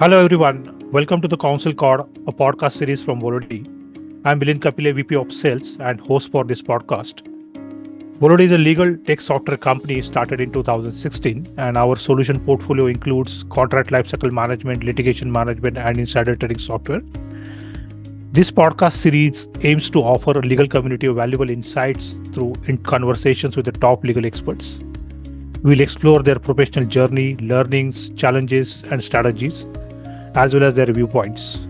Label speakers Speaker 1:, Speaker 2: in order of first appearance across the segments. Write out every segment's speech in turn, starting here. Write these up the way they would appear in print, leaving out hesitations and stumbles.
Speaker 1: Hello everyone, welcome to the Counsel Call, a podcast series from Volody. I'm Milind Kapile, VP of Sales and host for this podcast. Volody is a legal tech software company started in 2016, and our solution portfolio includes contract lifecycle management, litigation management, and insider trading software. This podcast series aims to offer a legal community of valuable insights through conversations with the top legal experts. We'll explore their professional journey, learnings, challenges, and strategies, as well as their viewpoints.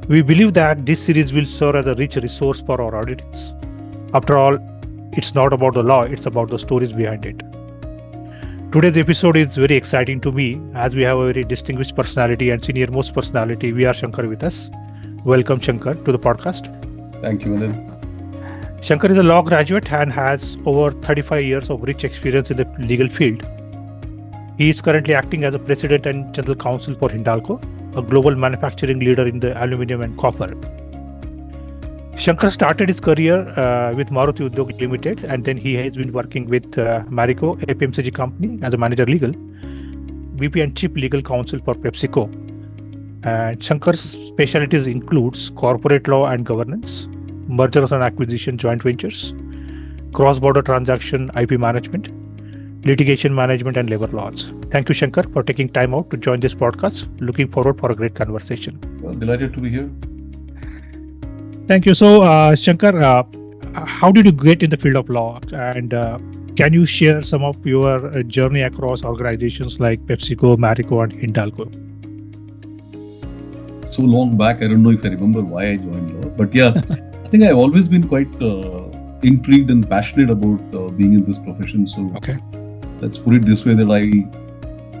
Speaker 1: We believe that this series will serve as a rich resource for our audience. After all, it's not about the law, it's about the stories behind it. Today's episode is very exciting to me as we have a very distinguished personality and senior most personality, V.R. Shankar, with us. Welcome, Shankar, to the podcast.
Speaker 2: Thank you, Milind.
Speaker 1: Shankar is a law graduate and has over 35 years of rich experience in the legal field. He is currently acting as a president and general counsel for Hindalco, a global manufacturing leader in the aluminum and copper. Shankar started his career with Maruti Udyog Limited, and then he has been working with Marico, a FMCG company, as a manager legal, VP and chief legal counsel for PepsiCo. And Shankar's specialties includes corporate law and governance, mergers and acquisition joint ventures, cross-border transaction IP management, litigation management, and labor laws. Thank you, Shankar, for taking time out to join this podcast. Looking forward for a great conversation.
Speaker 2: So delighted to be here.
Speaker 1: Thank you. So, Shankar, how did you get in the field of law? And can you share some of your journey across organizations like PepsiCo, Marico, and Hindalco?
Speaker 2: So long back, I don't know if I remember why I joined law. But yeah, I think I've always been quite intrigued and passionate about being in this profession. So let's put it this way, that I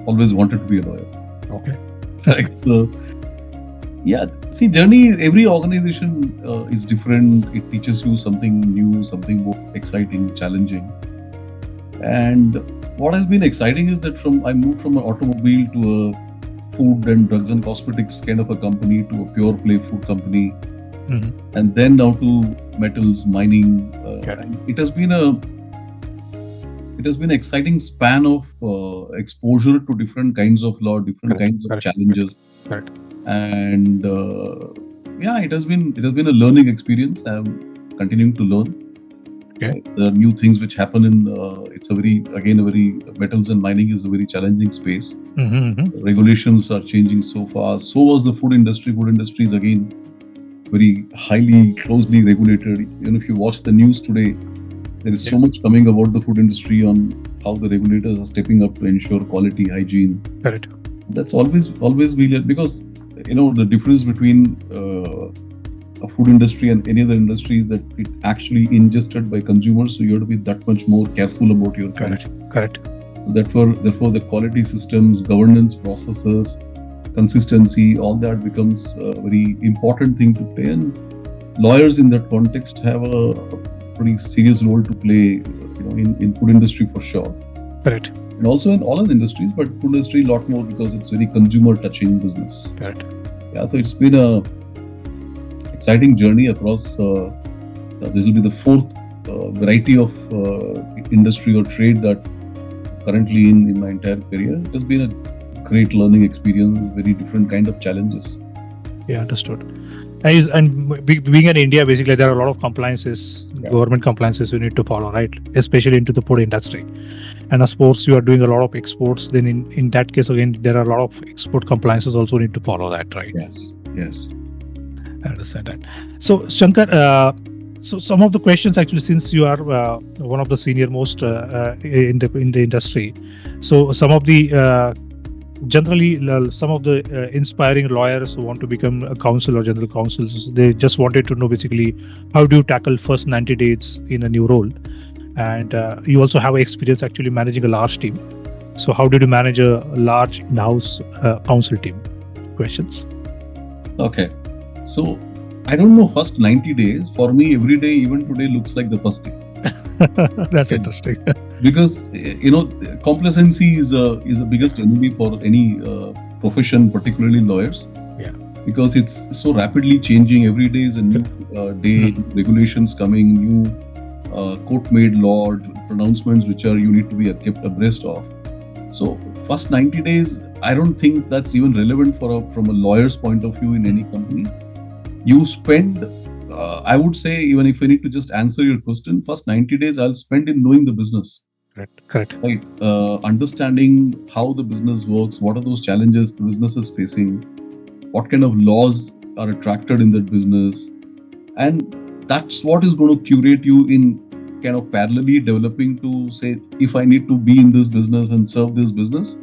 Speaker 2: always wanted to be a lawyer.
Speaker 1: Okay.
Speaker 2: Right. So yeah, see, journey, every organization is different. It teaches you something new, something more exciting, challenging. And what has been exciting is that I moved from an automobile to a food and drugs and cosmetics kind of a company to a pure play food company. Mm-hmm. And then now to metals, mining. It has been an exciting span of exposure to different kinds of law, different kinds of challenges. And it has been a learning experience. I'm continuing to learn. The new things which happen in metals and mining is a very challenging space. Mm-hmm. Regulations are changing so fast. So was the food industry. Food industry is again very highly, closely regulated. If you watch the news today, there is so much coming about the food industry on how the regulators are stepping up to ensure quality, hygiene.
Speaker 1: Correct.
Speaker 2: That's always been, because the difference between a food industry and any other industry is that it actually ingested by consumers, so you have to be that much more careful about your
Speaker 1: Correct.
Speaker 2: So therefore the quality systems, governance processes, consistency, all that becomes a very important thing to play, and lawyers in that context have a pretty serious role to play in food industry for sure.
Speaker 1: Correct.
Speaker 2: And also in all other industries, but food industry a lot more because it's very consumer touching business.
Speaker 1: Correct.
Speaker 2: Yeah, so it's been a exciting journey across. This will be the fourth variety of industry or trade that currently in my entire career. It has been a great learning experience, very different kind of challenges.
Speaker 1: Yeah, understood. And being in India, basically there are a lot of compliances, government compliances you need to follow, right? Especially into the food industry. And of course, you are doing a lot of exports. Then in that case, again, there are a lot of export compliances also need to follow that, right?
Speaker 2: Yes.
Speaker 1: I understand that. So, Shankar, so some of the questions actually, since you are one of the senior most in the industry, so some of the some of the inspiring lawyers who want to become a counsel or general counsels, they just wanted to know basically how do you tackle first 90 days in a new role, and you also have experience actually managing a large team. So, how did you manage a large in-house counsel team? Questions.
Speaker 2: Okay. So, I don't know first 90 days. For me, every day, even today, looks like the first day.
Speaker 1: That's interesting.
Speaker 2: Because, complacency is the biggest enemy for any profession, particularly lawyers.
Speaker 1: Yeah.
Speaker 2: Because it's so rapidly changing. Every day is a new day, regulations coming, new court-made law pronouncements which you need to be kept abreast of. So first 90 days, I don't think that's even relevant from a lawyer's point of view in any company. You spend, I would say, even if I need to just answer your question, first 90 days I'll spend in knowing the business.
Speaker 1: Correct.
Speaker 2: Right. Understanding how the business works, what are those challenges the business is facing, what kind of laws are attracted in that business. And that's what is going to curate you in kind of parallelly developing to say, if I need to be in this business and serve this business,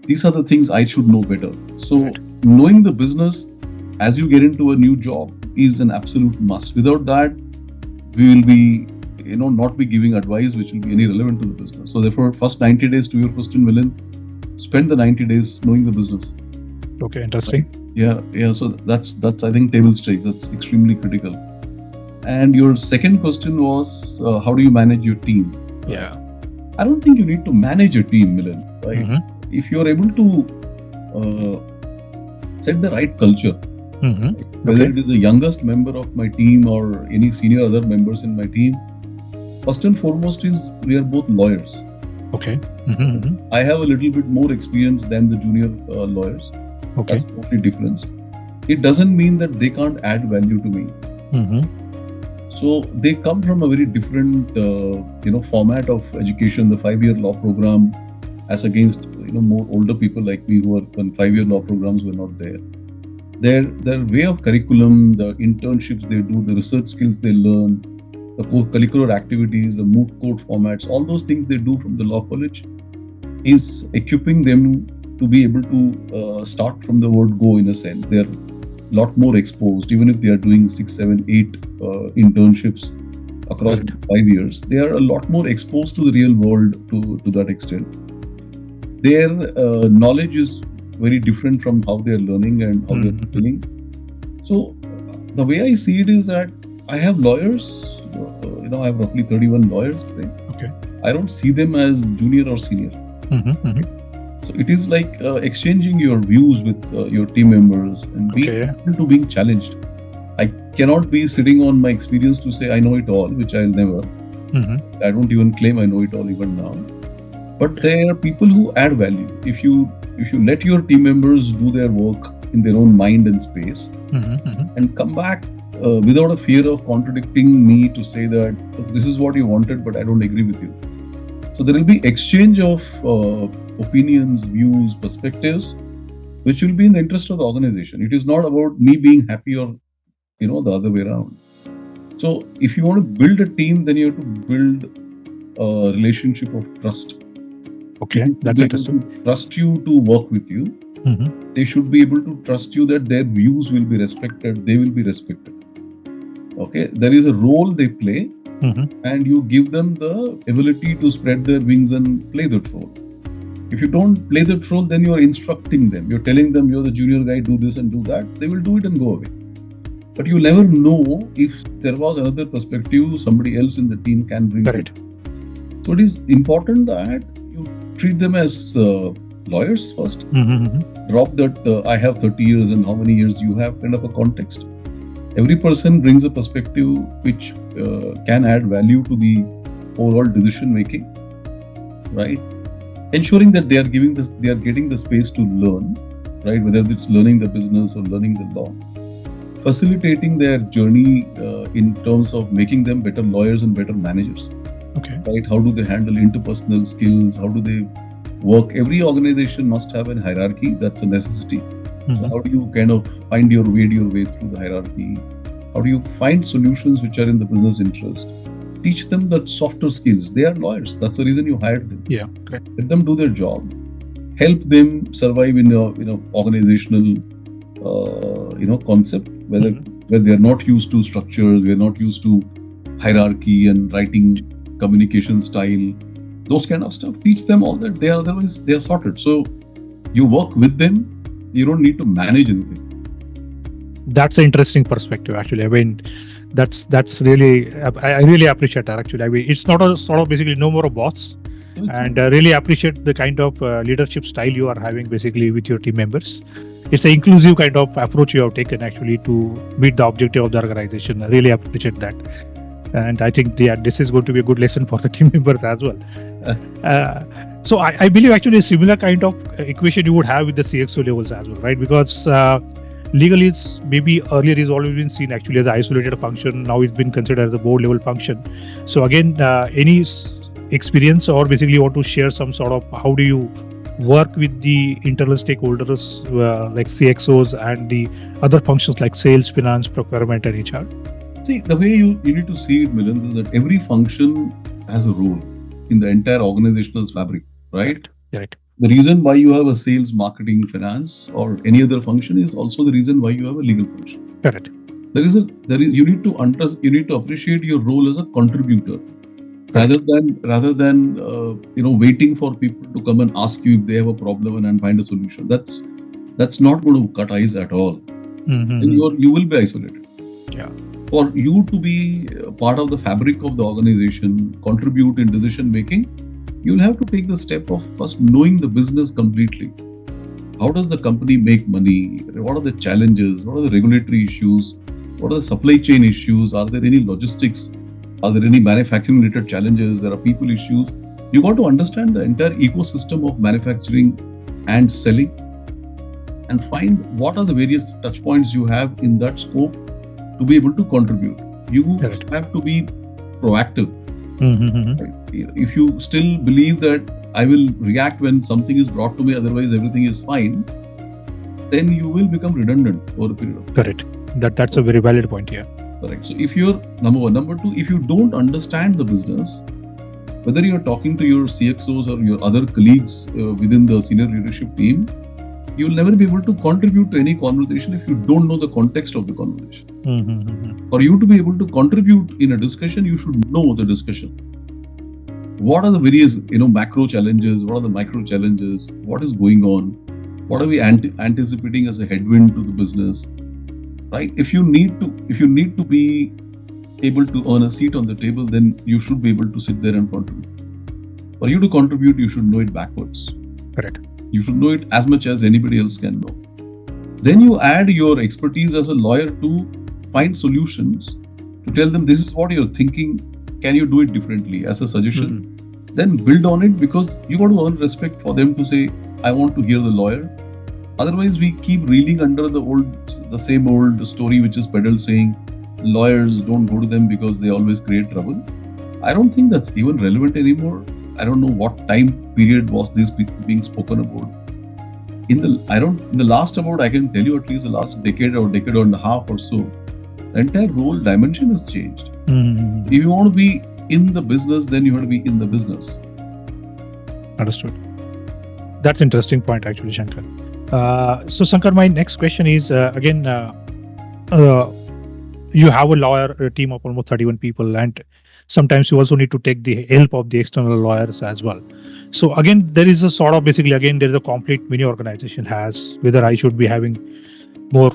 Speaker 2: these are the things I should know better. So knowing the business as you get into a new job is an absolute must. Without that, we will be not be giving advice which will be any relevant to the business. So therefore, first 90 days, to your question, Milind, spend the 90 days knowing the business.
Speaker 1: Okay, interesting.
Speaker 2: Right? Yeah. So that's I think table stakes. That's extremely critical. And your second question was, how do you manage your team?
Speaker 1: Yeah.
Speaker 2: I don't think you need to manage a team, Milind. Right? Mm-hmm. If you're able to set the right culture, whether it is the youngest member of my team or any senior other members in my team, first and foremost is we are both lawyers.
Speaker 1: Okay.
Speaker 2: I have a little bit more experience than the junior lawyers.
Speaker 1: Okay.
Speaker 2: That's the only difference. It doesn't mean that they can't add value to me. So they come from a very different, format of education. The 5-year law program, as against more older people like me who are when 5-year law programs were not there. Their way of curriculum, the internships they do, the research skills they learn, the co-curricular activities, the moot court formats, all those things they do from the law college is equipping them to be able to start from the word go, in a sense. They're a lot more exposed, even if they are doing 6, 7, 8 internships across 5 years. They are a lot more exposed to the real world to that extent. Their knowledge is very different from how they're learning and how they're feeling. So the way I see it is that I have lawyers, I have roughly 31 lawyers today.
Speaker 1: Okay.
Speaker 2: I don't see them as junior or senior. So it is like exchanging your views with your team members and being challenged. I cannot be sitting on my experience to say I know it all, which I'll never. I don't even claim I know it all even now. But there are people who add value. If you let your team members do their work in their own mind and space and come back without a fear of contradicting me to say that this is what you wanted, but I don't agree with you. So there will be exchange of opinions, views, perspectives, which will be in the interest of the organization. It is not about me being happy or the other way around. So if you want to build a team, then you have to build a relationship of trust.
Speaker 1: Okay, that's interesting.
Speaker 2: Trust you to work with you. They should be able to trust you that their views will be respected. They will be respected. Okay, there is a role they play, and you give them the ability to spread their wings and play that role. If you don't play that role, then you are instructing them. You're telling them you're the junior guy, do this and do that. They will do it and go away. But you never know if there was another perspective somebody else in the team can bring.
Speaker 1: Correct.
Speaker 2: So it is important that you treat them as lawyers first. Drop that I have 30 years and how many years you have kind of a context. Every person brings a perspective which can add value to the overall decision making, right? Ensuring that they are getting the space to learn, right? Whether it's learning the business or learning the law. Facilitating their journey in terms of making them better lawyers and better managers.
Speaker 1: Okay.
Speaker 2: Right? How do they handle interpersonal skills? How do they work? Every organization must have a hierarchy. That's a necessity. So how do you kind of find your way through the hierarchy? How do you find solutions which are in the business interest? Teach them the softer skills. They are lawyers. That's the reason you hired them.
Speaker 1: Yeah, correct.
Speaker 2: Let them do their job. Help them survive in a organizational concept where they are not used to structures, we are not used to hierarchy and writing communication style, those kind of stuff. Teach them all that. Otherwise they are sorted. So you work with them. You don't need to manage anything.
Speaker 1: That's an interesting perspective, actually. I mean, that's really, I really appreciate that, actually. I mean, it's not a sort of basically no more a boss. And really appreciate the kind of leadership style you are having basically with your team members. It's an inclusive kind of approach you have taken actually to meet the objective of the organization. I really appreciate that. And I think this is going to be a good lesson for the team members as well. So I believe actually a similar kind of equation you would have with the CXO levels as well, right? Because legal is maybe earlier is always been seen actually as an isolated function. Now it's been considered as a board level function. So again, any experience or basically you want to share some sort of how do you work with the internal stakeholders like CXOs and the other functions like sales, finance, procurement, and HR?
Speaker 2: See, the way you need to see it, Milind, is that every function has a role in the entire organizational fabric, right?
Speaker 1: Right.
Speaker 2: The reason why you have a sales, marketing, finance, or any other function is also the reason why you have a legal function.
Speaker 1: Correct.
Speaker 2: You need to appreciate your role as a contributor, rather than waiting for people to come and ask you if they have a problem and find a solution. That's not going to cut eyes at all.
Speaker 1: Mm-hmm.
Speaker 2: And you will be isolated.
Speaker 1: Yeah.
Speaker 2: For you to be part of the fabric of the organization, contribute in decision making, you'll have to take the step of first knowing the business completely. How does the company make money? What are the challenges? What are the regulatory issues? What are the supply chain issues? Are there any logistics? Are there any manufacturing related challenges? There are people issues. You got to understand the entire ecosystem of manufacturing and selling and find what are the various touch points you have in that scope to be able to contribute. You have to be proactive.
Speaker 1: Mm-hmm.
Speaker 2: If you still believe that I will react when something is brought to me, otherwise everything is fine, then you will become redundant over a period of time.
Speaker 1: Correct. That's a very valid point here.
Speaker 2: Correct. So if you're number one, number two, if you don't understand the business, whether you're talking to your CXOs or your other colleagues within the senior leadership team, you will never be able to contribute to any conversation if you don't know the context of the conversation.
Speaker 1: Mm-hmm.
Speaker 2: For you to be able to contribute in a discussion, you should know the discussion. What are the various macro challenges? What are the micro challenges? What is going on? What are we anticipating as a headwind to the business? Right? If you need to be able to earn a seat on the table, then you should be able to sit there and contribute. For you to contribute, you should know it backwards.
Speaker 1: Correct.
Speaker 2: You should know it as much as anybody else can know. Then you add your expertise as a lawyer to find solutions, to tell them this is what you're thinking. Can you do it differently as a suggestion? Mm-hmm. Then build on it, because you got to earn respect for them to say, I want to hear the lawyer. Otherwise, we keep reeling under the same old story which is peddled, saying lawyers don't go to them because they always create trouble. I don't think that's even relevant anymore. I don't know what time period was this being spoken about. In the last about, I can tell you at least the last decade and a half or so, the entire role dimension has changed.
Speaker 1: Mm-hmm.
Speaker 2: If you want to be in the business, then you have to be in the business.
Speaker 1: Understood. That's an interesting point actually, Shankar. So Shankar, my next question is again, you have a team of almost 31 people, and sometimes you also need to take the help of the external lawyers as well. So again, there is a sort of there is a conflict many organization has, whether I should be having more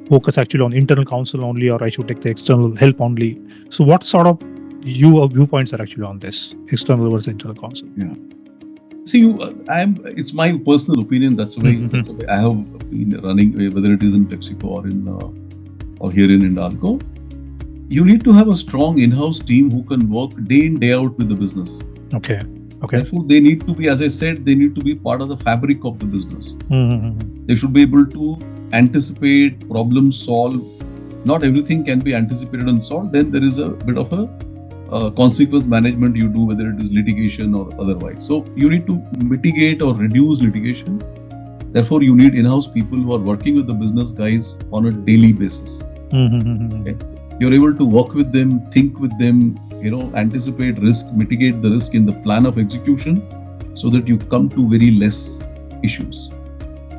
Speaker 1: focus actually on internal counsel only, or I should take the external help only. So what sort of viewpoints are actually on this external versus internal counsel?
Speaker 2: Yeah. See, it's my personal opinion. That's the way I have been running, whether it is in PepsiCo or here in Hindalco. You need to have a strong in-house team who can work day in, day out with the business.
Speaker 1: Okay.
Speaker 2: Therefore, they need to be, as I said, they need to be part of the fabric of the business.
Speaker 1: Mm-hmm.
Speaker 2: They should be able to anticipate, problem solve. Not everything can be anticipated and solved. Then there is a bit of a consequence management you do, whether it is litigation or otherwise. So you need to mitigate or reduce litigation. Therefore, you need in-house people who are working with the business guys on a daily basis.
Speaker 1: Mm-hmm.
Speaker 2: Okay? You're able to work with them, think with them, anticipate risk, mitigate the risk in the plan of execution, so that you come to very less issues.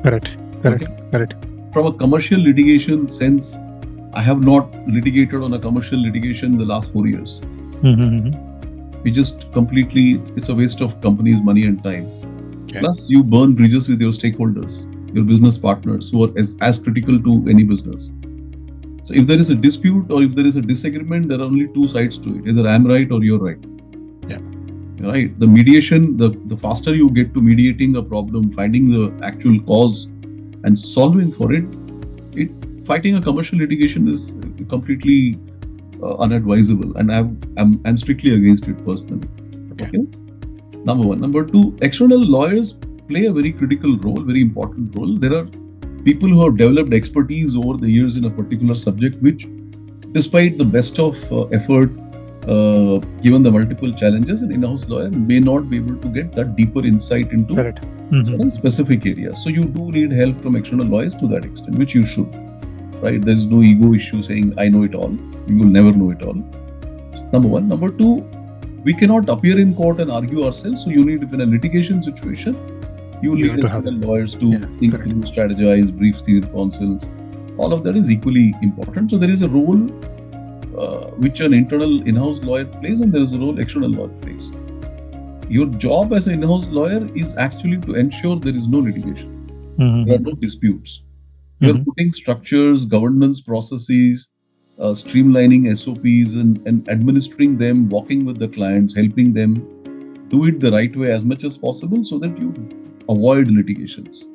Speaker 1: Correct.
Speaker 2: From a commercial litigation sense, I have not litigated on a commercial litigation in the last 4 years.
Speaker 1: Mm-hmm.
Speaker 2: We just completely, it's a waste of company's money and time.
Speaker 1: Okay.
Speaker 2: Plus, you burn bridges with your stakeholders, your business partners, who are as critical to any business. So if there is a dispute or if there is a disagreement, there are only two sides to it. Either I'm right or you're right.
Speaker 1: Yeah.
Speaker 2: Right. The mediation, the faster you get to mediating a problem, finding the actual cause and solving for it, fighting a commercial litigation is completely unadvisable, and I'm strictly against it personally. Okay. Number one. Number two, external lawyers play a very critical role, very important role. There are people who have developed expertise over the years in a particular subject, which, despite the best of effort, given the multiple challenges, an in-house lawyer may not be able to get that deeper insight into certain specific areas. So you do need help from external lawyers to that extent, which you should. Right? There is no ego issue saying I know it all. You will never know it all. Number one. Number two, we cannot appear in court and argue ourselves. So you need, if in a litigation situation, you need external lawyers to think through, strategize, brief theory counsels. All of that is equally important. So there is a role which an internal in-house lawyer plays, and there is a role external lawyer plays. Your job as an in-house lawyer is actually to ensure there is no litigation. There are no disputes. You are putting structures, governance processes, streamlining SOPs and administering them, walking with the clients, helping them do it the right way as much as possible so that you avoid litigations.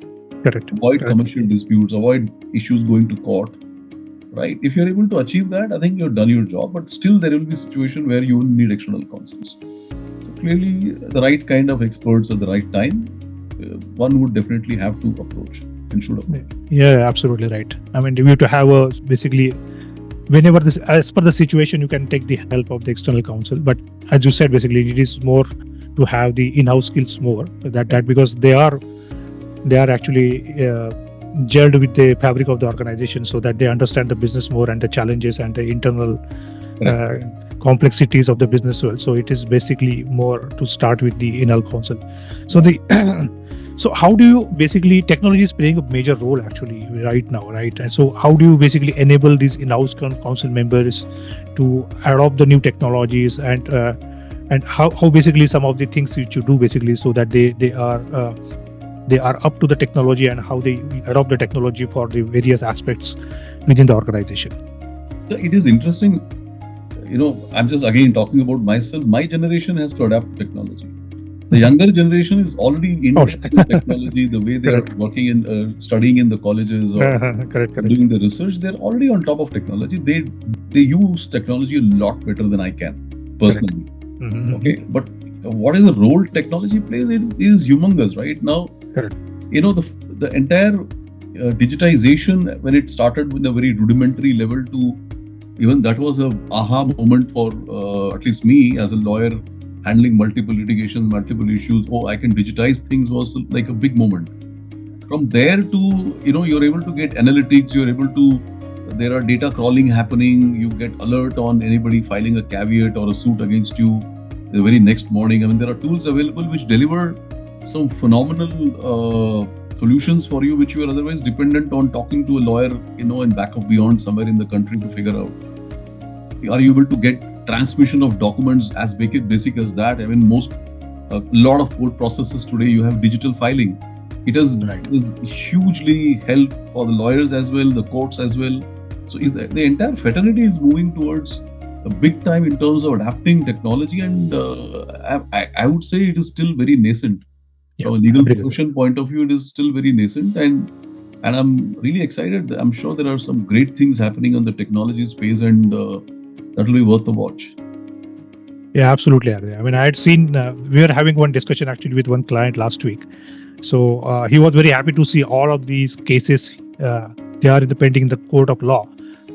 Speaker 2: Avoid commercial disputes, avoid issues going to court. Right? If you're able to achieve that, I think you've done your job, but still there will be a situation where you will need external counsels. So clearly, the right kind of experts at the right time, one would definitely have to approach and should approach.
Speaker 1: Yeah, absolutely right. I mean, you have to have a basically, whenever this, as per the situation, you can take the help of the external counsel. But as you said, basically, it is more to have the in-house skills more. That because they are actually gelled with the fabric of the organization, so that they understand the business more and the challenges and the internal complexities of the business world. So it is basically more to start with the in-house counsel. So so how do you basically, technology is playing a major role actually right now, right? And so how do you basically enable these in-house counsel members to adopt the new technologies and how basically some of the things which you do basically so that they are up to the technology and how they adopt the technology for the various aspects within the organization?
Speaker 2: It is interesting. I'm just again talking about myself. My generation has to adapt to technology. The younger generation is already in technology, the way they are working and studying in the colleges or doing the research, they're already on top of technology. They use technology a lot better than I can personally. Okay, but what is the role technology plays? It is humongous right now. The entire digitization, when it started with a very rudimentary level to even that was a aha moment for at least me as a lawyer handling multiple litigations, multiple issues. Oh, I can digitize things was like a big moment. From there to, you're able to get analytics, there are data crawling happening, you get alert on anybody filing a caveat or a suit against you the very next morning. I mean, there are tools available which deliver some phenomenal solutions for you, which you are otherwise dependent on talking to a lawyer, in back of beyond somewhere in the country to figure out. Are you able to get transmission of documents as basic as that? I mean, a lot of court processes today, you have digital filing. It is hugely help for the lawyers as well, the courts as well. So the entire fraternity is moving towards a big time in terms of adapting technology, and I would say it is still very nascent. From a legal profession point of view, it is still very nascent, and I'm really excited. I'm sure there are some great things happening on the technology space, and that will be worth the watch.
Speaker 1: Yeah, absolutely. I mean, I had seen, we were having one discussion actually with one client last week. So he was very happy to see all of these cases, they are pending in the court of law.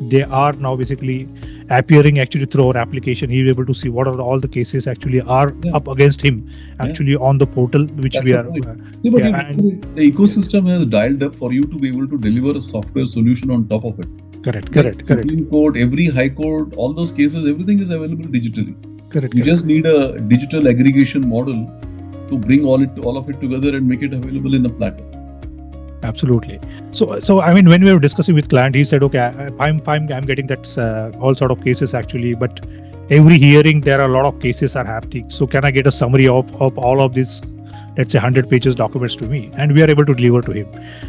Speaker 1: They are now basically appearing actually through our application. He was able to see what are all the cases actually are up against him actually on the portal, which
Speaker 2: That's
Speaker 1: we are.
Speaker 2: The ecosystem has dialed up for you to be able to deliver a software solution on top of it.
Speaker 1: Correct.
Speaker 2: Supreme Court, every High Court, all those cases, everything is available digitally.
Speaker 1: You
Speaker 2: just need a digital aggregation model to bring all of it together and make it available in a platter.
Speaker 1: Absolutely. So I mean, when we were discussing with client, he said, okay, I'm getting that all sort of cases actually, but every hearing there are a lot of cases are happening. So can I get a summary of all of this, let's say 100 pages documents to me, and we are able to deliver to him.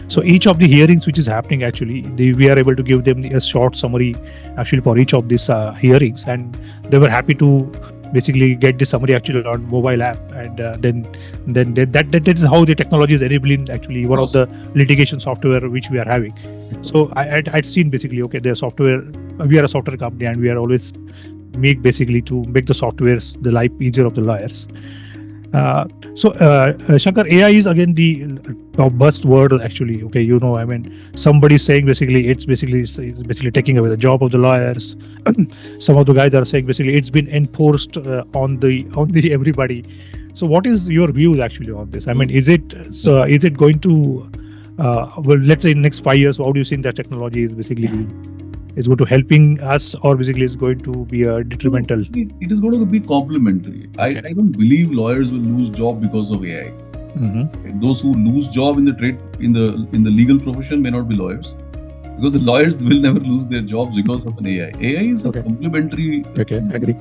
Speaker 1: So each of the hearings which is happening actually, we are able to give them a short summary actually for each of these hearings, and they were happy to basically get the summary actually on mobile app, and then that is how the technology is enabling actually one of the litigation software which we are having. So I'd seen basically, okay, the software we are a software company and we are always make basically to make the softwares the life easier of the lawyers. Shankar, AI is again the buzzword actually. Okay, I mean, somebody's saying basically it's basically taking away the job of the lawyers. Some of the guys are saying basically it's been enforced on the everybody. So, what is your views actually on this? I mean, is it going to let's say in the next 5 years, how do you think that technology is basically is going to helping us, or basically is going to be a detrimental?
Speaker 2: It is going to be complementary. I don't believe lawyers will lose job because of AI.
Speaker 1: Mm-hmm.
Speaker 2: Those who lose job in the trade in the legal profession may not be lawyers, because the lawyers will never lose their jobs because of an AI. AI is a complementary.
Speaker 1: Okay, agree.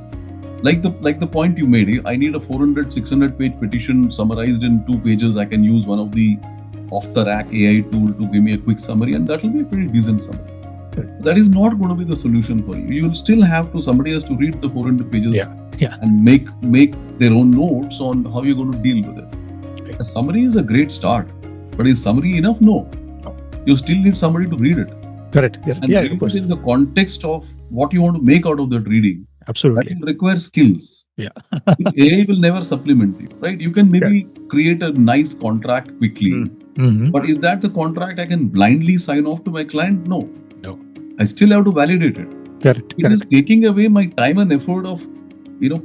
Speaker 2: Like the point you made, I need a 400-600 page petition summarized in 2 pages. I can use one of the off-the-rack AI tool to give me a quick summary, and that will be a pretty decent summary. That is not going to be the solution for you. You will still have to, somebody has to read the 400 pages and make their own notes on how you're going to deal with it. Right. A summary is a great start, but is summary enough? No. You still need somebody to read it.
Speaker 1: Correct. Yes.
Speaker 2: And read it in the context of what you want to make out of that reading.
Speaker 1: Absolutely.
Speaker 2: That will require skills.
Speaker 1: Yeah.
Speaker 2: AI will never supplement you, right? You can maybe create a nice contract quickly, but is that the contract I can blindly sign off to my client? No. I still have to validate it.
Speaker 1: Correct.
Speaker 2: It is taking away my time and effort of,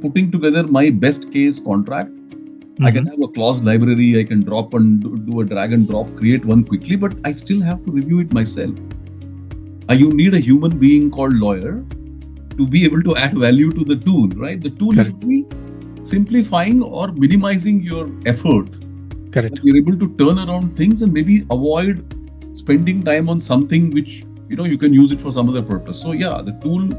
Speaker 2: putting together my best case contract. I can have a clause library, I can drop and do a drag and drop, create one quickly, but I still have to review it myself. You need a human being called lawyer to be able to add value to the tool, right? The tool is only simplifying or minimizing your effort.
Speaker 1: Correct.
Speaker 2: You're able to turn around things and maybe avoid spending time on something which you can use it for some other purpose. So the tool,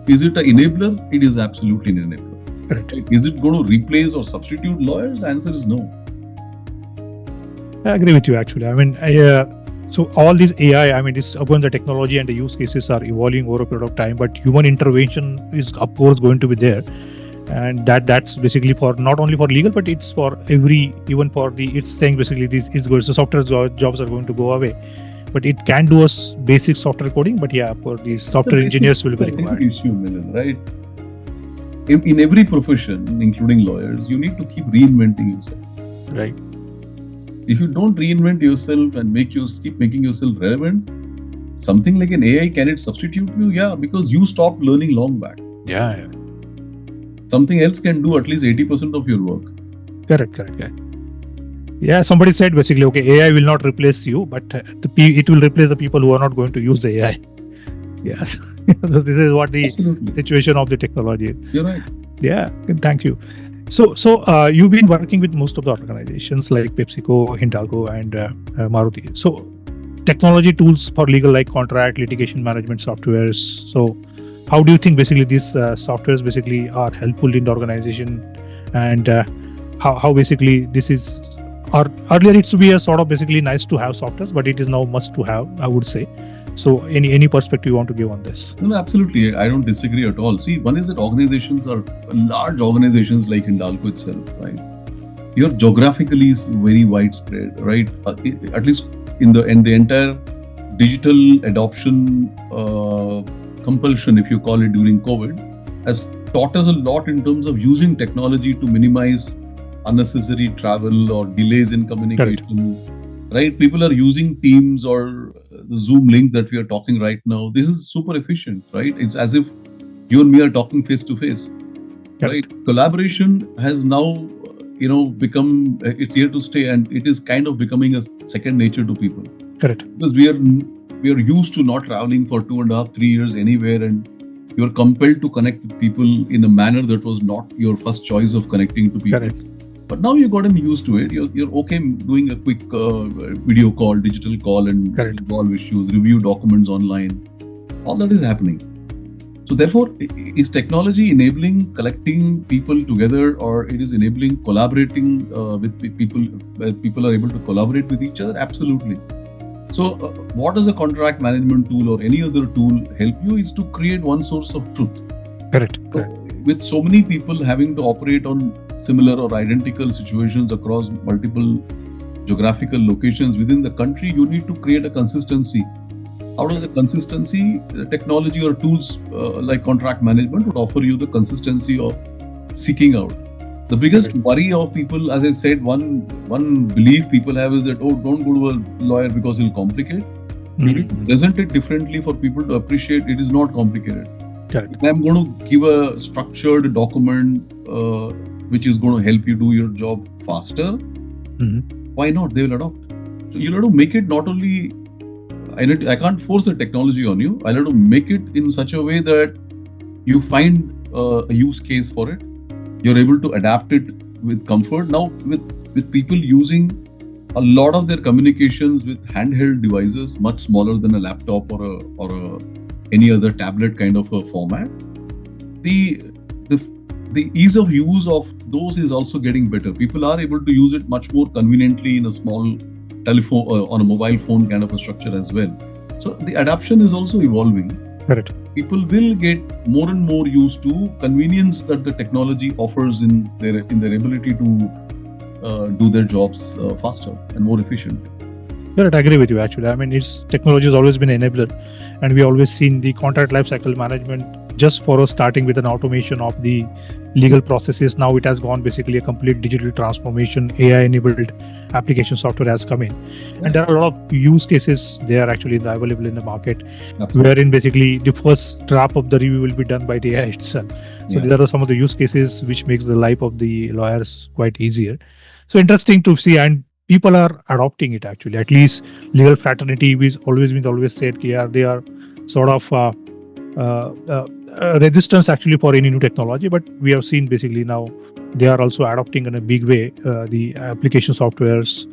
Speaker 2: is it an enabler? It is absolutely an enabler.
Speaker 1: Correct.
Speaker 2: Is it going to replace or substitute lawyers? The answer is no.
Speaker 1: I agree with you actually. I mean, so all these AI, I mean, this upon the technology and the use cases are evolving over a period of time, but human intervention is of course going to be there. And that's basically for not only for legal, but it's for even for it's saying basically this is good. So software jobs are going to go away. But it can do us basic software coding. But for these software engineers will be required.
Speaker 2: Issue, right? In every profession, including lawyers, you need to keep reinventing yourself.
Speaker 1: Right.
Speaker 2: If you don't reinvent yourself and keep making yourself relevant, something like an AI, can it substitute you? Yeah, because you stopped learning long back.
Speaker 1: Yeah.
Speaker 2: Something else can do at least 80% of your work.
Speaker 1: Correct. Yeah, somebody said basically, okay, AI will not replace you, but it will replace the people who are not going to use the AI. Yes. This is what the situation of the technology is.
Speaker 2: You're right.
Speaker 1: Yeah, thank you. So you've been working with most of the organizations like PepsiCo, Hindalco, and Maruti. So technology tools for legal, like contract, litigation management softwares. So how do you think basically these softwares basically are helpful in the organization, and how basically this is? Or earlier it used to be a sort of basically nice to have softwares, but it is now must to have, I would say. So any perspective you want to give on this?
Speaker 2: No, absolutely. I don't disagree at all. See, one is that organizations are large organizations like Hindalco itself, right? You're geographically very widespread, right? At least in the entire digital adoption compulsion, if you call it, during COVID, has taught us a lot in terms of using technology to minimize unnecessary travel or delays in communication. Correct. Right? People are using Teams or the Zoom link that we are talking right now. This is super efficient, right? It's as if you and me are talking face to face, right? Collaboration has now, become, it's here to stay, and it is kind of becoming a second nature to people.
Speaker 1: Correct.
Speaker 2: Because we are used to not traveling for 2.5-3 years anywhere, and you are compelled to connect with people in a manner that was not your first choice of connecting to people.
Speaker 1: Correct.
Speaker 2: But now you've gotten used to it. You're okay doing a quick video call, digital call, and resolve issues, review documents online. All that is happening. So therefore, is technology enabling collecting people together, or it is enabling collaborating with people, where people are able to collaborate with each other? Absolutely. So what does a contract management tool or any other tool help you is to create one source of truth.
Speaker 1: Correct.
Speaker 2: With so many people having to operate on similar or identical situations across multiple geographical locations within the country, you need to create a consistency How does the consistency, technology or tools like contract management would offer you the consistency of seeking out? The biggest
Speaker 1: Correct.
Speaker 2: worry of people, as I said, one belief people have is that, oh, don't go to a lawyer because he'll complicate. You need to present it differently for people to appreciate it is not complicated.
Speaker 1: Correct.
Speaker 2: If I'm going to give a structured document which is going to help you do your job faster, why not? They will adopt. So you'll have to make it not only, I can't force the technology on you. I'll have to make it in such a way that you find a use case for it. You're able to adapt it with comfort. Now, with people using a lot of their communications with handheld devices, much smaller than a laptop or any other tablet kind of a format, the ease of use of those is also getting better. People are able to use it much more conveniently in a small telephone on a mobile phone kind of a structure as well. So the adaptation is also evolving.
Speaker 1: Correct.
Speaker 2: People will get more and more used to convenience that the technology offers in their ability to do their jobs faster and more efficiently.
Speaker 1: Correct. I agree with you. Actually, I mean, technology has always been an enabler, and we always seen the contract lifecycle management just for us starting with an automation of the legal processes. Now it has gone basically a complete digital transformation. AI-enabled application software has come in, and there are a lot of use cases there actually available in the market, wherein basically the first draft of the review will be done by the AI itself. So these are some of the use cases which makes the life of the lawyers quite easier. So interesting to see, and people are adopting it actually. At least legal fraternity, which always said, they are sort of resistance actually for any new technology, but we have seen basically now they are also adopting in a big way the application softwares,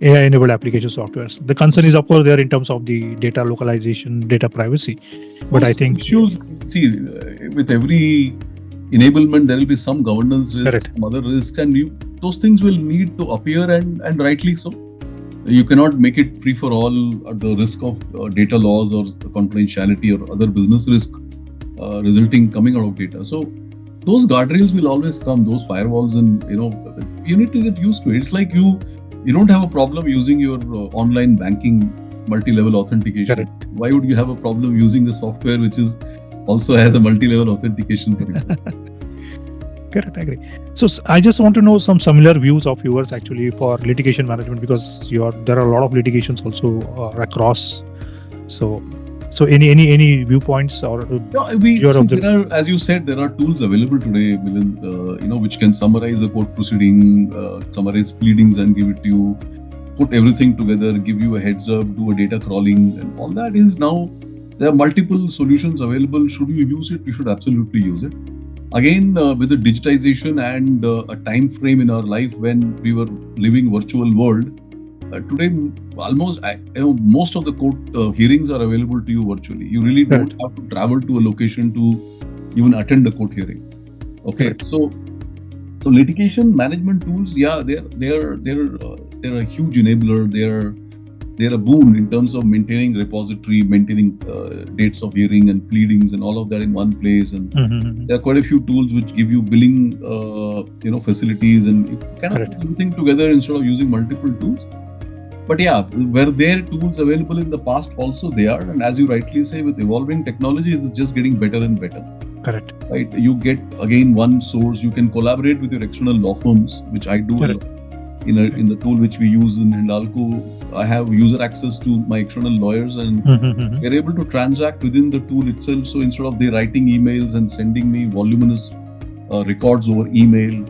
Speaker 1: AI-enabled application softwares. The concern is of course there in terms of the data localization, data privacy, but I think
Speaker 2: issues. See, with every enablement there will be some governance risks, some other risks, and those things will need to appear, and rightly so. You cannot make it free for all at the risk of data loss or confidentiality or other business risk coming out of data. So those guardrails will always come, those firewalls, and you need to get used to it. It's like you don't have a problem using your online banking multi-level authentication.
Speaker 1: Correct.
Speaker 2: Why would you have a problem using the software which is also has a multi-level authentication, for example?
Speaker 1: Correct, I agree. So I just want to know some similar views of yours actually for litigation management, because there are a lot of litigations also across. So any viewpoints or
Speaker 2: there are, as you said, there are tools available today, Milind, which can summarize a court proceeding, summarize pleadings and give it to you, put everything together, give you a heads up, do a data crawling, and all that is now. There are multiple solutions available. Should you use it? You should absolutely use it. Again, with the digitization and a time frame in our life when we were living virtual world, today almost most of the court hearings are available to you virtually. You really don't have to travel to a location to even attend a court hearing. Okay, so litigation management tools, they're a huge enabler. They're a boon in terms of maintaining repository, maintaining dates of hearing and pleadings and all of that in one place. And there are quite a few tools which give you billing, facilities, and you kind of put everything together instead of using multiple tools. But were there tools available in the past? Also they are, and as you rightly say, with evolving technology, it's just getting better and better.
Speaker 1: Correct.
Speaker 2: Right. You get again one source. You can collaborate with your external law firms, which I do. In the tool which we use in Hindalco, I have user access to my external lawyers, and they're able to transact within the tool itself. So instead of they writing emails and sending me voluminous records over email,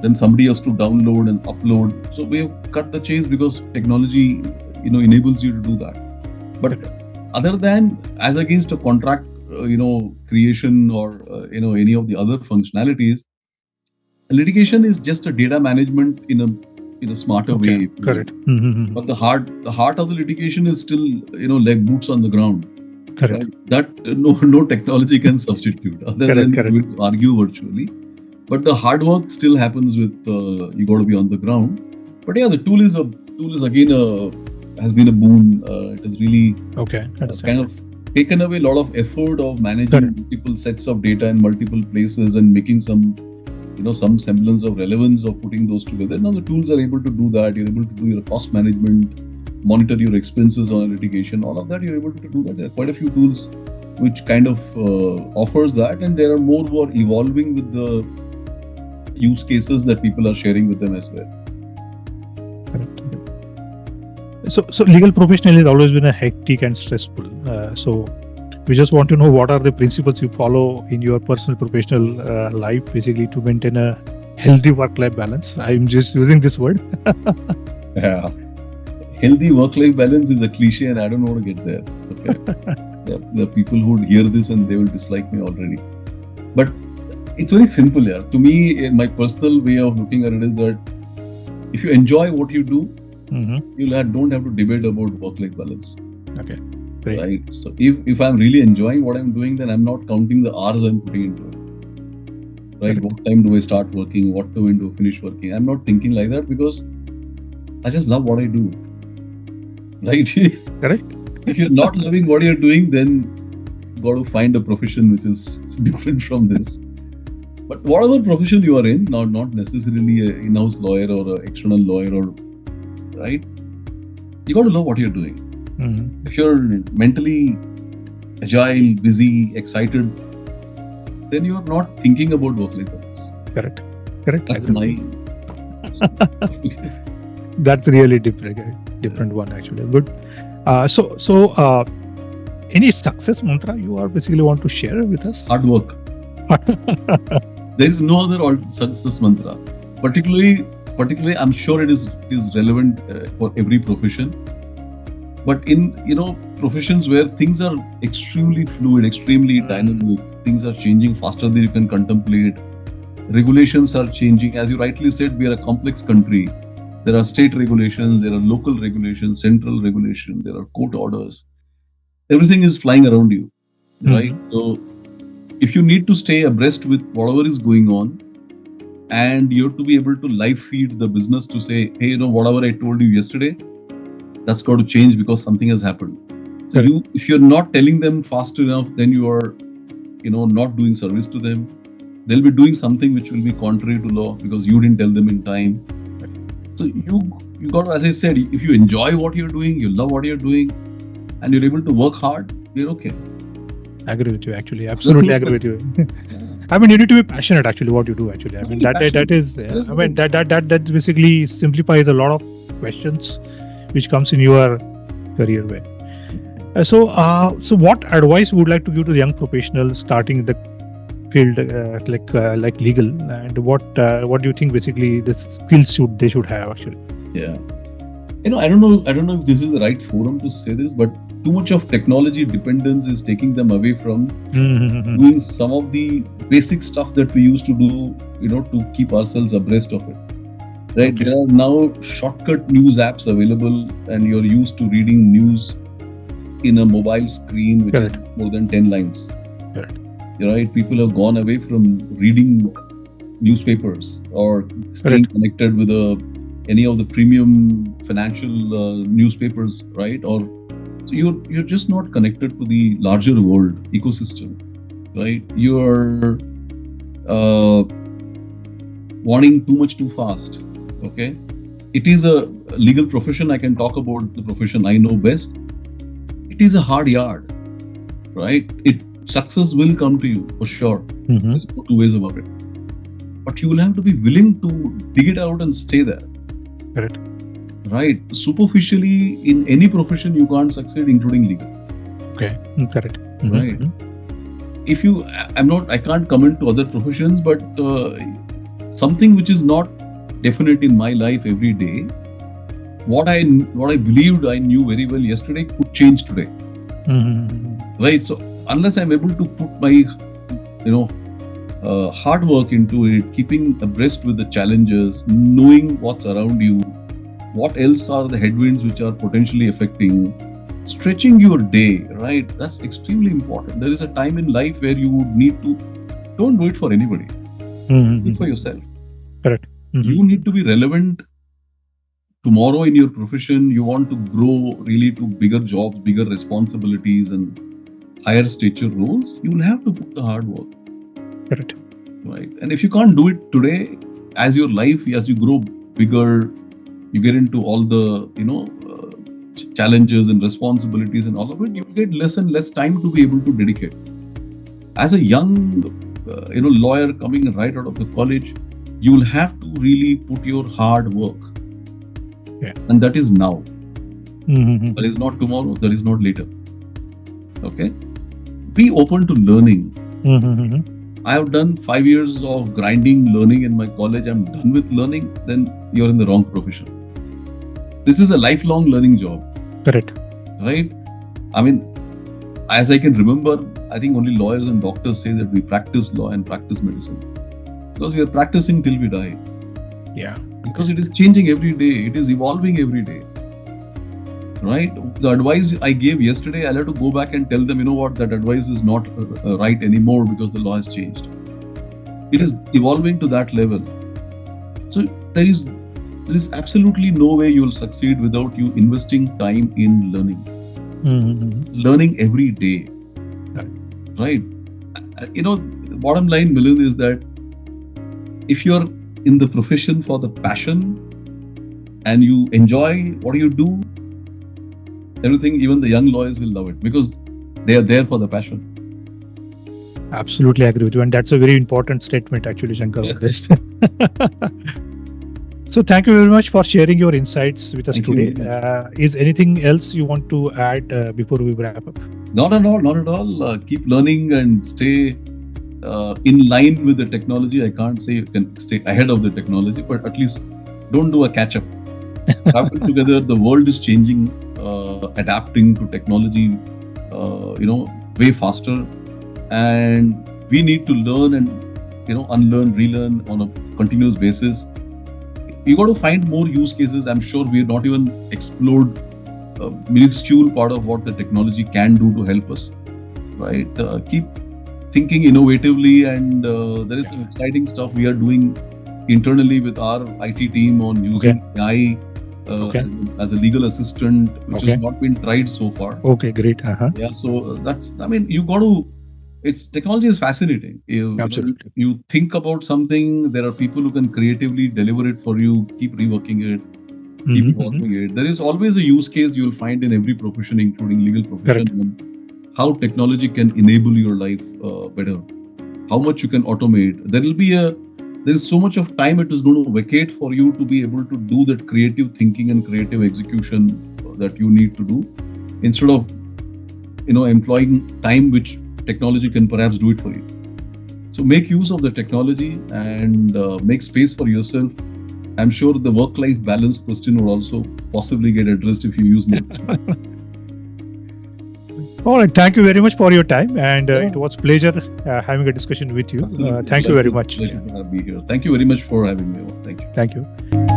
Speaker 2: then somebody has to download and upload. So we have cut the chase because technology, enables you to do that. But other than as against a contract, creation or any of the other functionalities, litigation is just a data management in a smarter way.
Speaker 1: Correct.
Speaker 2: But the heart of the litigation is still, like boots on the ground.
Speaker 1: Correct.
Speaker 2: Right? That no technology can substitute other than argue virtually. But the hard work still happens with you got to be on the ground. But the tool is again has been a boon. It has really kind of taken away a lot of effort of managing multiple sets of data in multiple places and making some semblance of relevance of putting those together. Now the tools are able to do that. You're able to do your cost management. monitor your expenses on litigation, all of that, you're able to do that. There are quite a few tools which kind of offers that, and there are more who are evolving with the use cases that people are sharing with them as well.
Speaker 1: Correct. So legal professional has always been a hectic and stressful. So we just want to know what are the principles you follow in your personal professional life, basically to maintain a healthy work-life balance. I'm just using this word.
Speaker 2: Yeah. Healthy work-life balance is a cliche, and I don't want to get there. Okay. There are people who would hear this and they will dislike me already. But it's very simple here. To me, my personal way of looking at it is that if you enjoy what you do, you don't have to debate about work-life balance.
Speaker 1: Okay. Great.
Speaker 2: Right. So if I'm really enjoying what I'm doing, then I'm not counting the hours I'm putting into it. Right.
Speaker 1: Correct.
Speaker 2: What time do I start working? What time do I finish working? I'm not thinking like that because I just love what I do. Right.
Speaker 1: Correct.
Speaker 2: If you're not loving what you're doing, then you got to find a profession which is different from this. But whatever profession you are in, not necessarily an in-house lawyer or an external lawyer, or right, you got to love what you're doing. If you're mentally agile, busy, excited, then you are not thinking about work-life balance.
Speaker 1: Correct.
Speaker 2: That's my.
Speaker 1: That's really different one actually. Good. So any success mantra you are basically want to share with us?
Speaker 2: Hard work. There is no other success mantra. Particularly, I'm sure it is relevant for every profession. But in professions where things are extremely fluid, extremely dynamic, things are changing faster than you can contemplate. Regulations are changing. As you rightly said, we are a complex country. There are state regulations, there are local regulations, central regulation, there are court orders. Everything is flying around you, right? So if you need to stay abreast with whatever is going on, and you have to be able to live feed the business to say, hey, whatever I told you yesterday, that's got to change because something has happened. So if you're not telling them fast enough, then you are, not doing service to them. They'll be doing something which will be contrary to law because you didn't tell them in time. So you got to, as I said, if you enjoy what you're doing, you love what you're doing, and you're able to work hard, you're okay.
Speaker 1: I agree with you, actually. Absolutely agree with you. I mean, you need to be passionate, actually, what you do, actually. I mean, that basically simplifies a lot of questions which comes in your career way. So what advice would you like to give to the young professionals starting in the field like legal, and what do you think basically the skills they should have actually?
Speaker 2: Yeah, I don't know if this is the right forum to say this, but too much of technology dependence is taking them away from doing some of the basic stuff that we used to do, to keep ourselves abreast of it. Right? Okay. There are now shortcut news apps available, and you're used to reading news in a mobile screen which is more than 10 lines.
Speaker 1: Correct.
Speaker 2: Right? People have gone away from reading newspapers or staying connected with any of the premium financial newspapers, right? Or so you're just not connected to the larger world ecosystem, right? You're wanting too much too fast. Okay, it is a legal profession. I can talk about the profession I know best. It is a hard yard, right? Success will come to you for sure. There's no two ways about it. But you will have to be willing to dig it out and stay there.
Speaker 1: Correct.
Speaker 2: Right. Superficially, in any profession, you can't succeed, including legal.
Speaker 1: Okay. Correct.
Speaker 2: Right. I can't comment to other professions, but something which is not definite in my life every day, what I believed I knew very well yesterday could change today. Right. So unless I'm able to put my, hard work into it, keeping abreast with the challenges, knowing what's around you, what else are the headwinds which are potentially affecting, stretching your day, right? That's extremely important. There is a time in life where you would need to, don't do it for anybody. Do it for yourself.
Speaker 1: Correct.
Speaker 2: You need to be relevant tomorrow in your profession. You want to grow really to bigger jobs, bigger responsibilities, and higher stature roles. You will have to put the hard work.
Speaker 1: Correct.
Speaker 2: Right. And if you can't do it today, as you grow bigger, you get into all the, challenges and responsibilities and all of it, you get less and less time to be able to dedicate. As a young, lawyer coming right out of the college, you will have to really put your hard work.
Speaker 1: Yeah.
Speaker 2: And that is now.
Speaker 1: Mm-hmm.
Speaker 2: That is not tomorrow. That is not later. Okay. Be open to learning.
Speaker 1: Mm-hmm.
Speaker 2: I have done 5 years of grinding learning in my college. I'm done with learning. Then you're in the wrong profession. This is a lifelong learning job.
Speaker 1: Correct.
Speaker 2: Right? I mean, as I can remember, I think only lawyers and doctors say that we practice law and practice medicine. Because we are practicing till we die.
Speaker 1: Yeah.
Speaker 2: Because it is changing every day. It is evolving every day. Right? The advice I gave yesterday, I'll have to go back and tell them, you know what, that advice is not right anymore because the law has changed. It is evolving to that level. So there is absolutely no way you will succeed without you investing time in learning.
Speaker 1: Mm-hmm.
Speaker 2: Learning every day. Right? The bottom line, Milind, is that if you're in the profession for the passion and you enjoy what you do, everything, even the young lawyers will love it because they are there for the passion.
Speaker 1: Absolutely agree with you. And that's a very important statement, actually, Shankar, on this. So thank you very much for sharing your insights with us today. Is anything else you want to add before we wrap up?
Speaker 2: Not at all. Keep learning and stay in line with the technology. I can't say you can stay ahead of the technology, but at least don't do a catch-up. Travel together. The world is changing. Adapting to technology, way faster, and we need to learn and unlearn, relearn on a continuous basis. You got to find more use cases. I'm sure we've not even explored a minuscule part of what the technology can do to help us. Right? Keep thinking innovatively, and there is some exciting stuff we are doing internally with our IT team on using AI. As a legal assistant, which has not been tried so far.
Speaker 1: Okay, great.
Speaker 2: Yeah, so you got to. Technology is fascinating.
Speaker 1: Absolutely.
Speaker 2: You think about something, there are people who can creatively deliver it for you. Keep reworking it, keep evolving it. There is always a use case you will find in every profession, including legal profession, on how technology can enable your life better. How much you can automate. There is so much of time it is going to vacate for you to be able to do that creative thinking and creative execution that you need to do, instead of employing time which technology can perhaps do it for you. So make use of the technology and make space for yourself. I'm sure the work-life balance question will also possibly get addressed if you use more.
Speaker 1: All right. Thank you very much for your time, and it was a pleasure having a discussion with you. Thank you very much.
Speaker 2: Pleasure to be here. Thank you very much for having me on. Thank you.
Speaker 1: Thank you.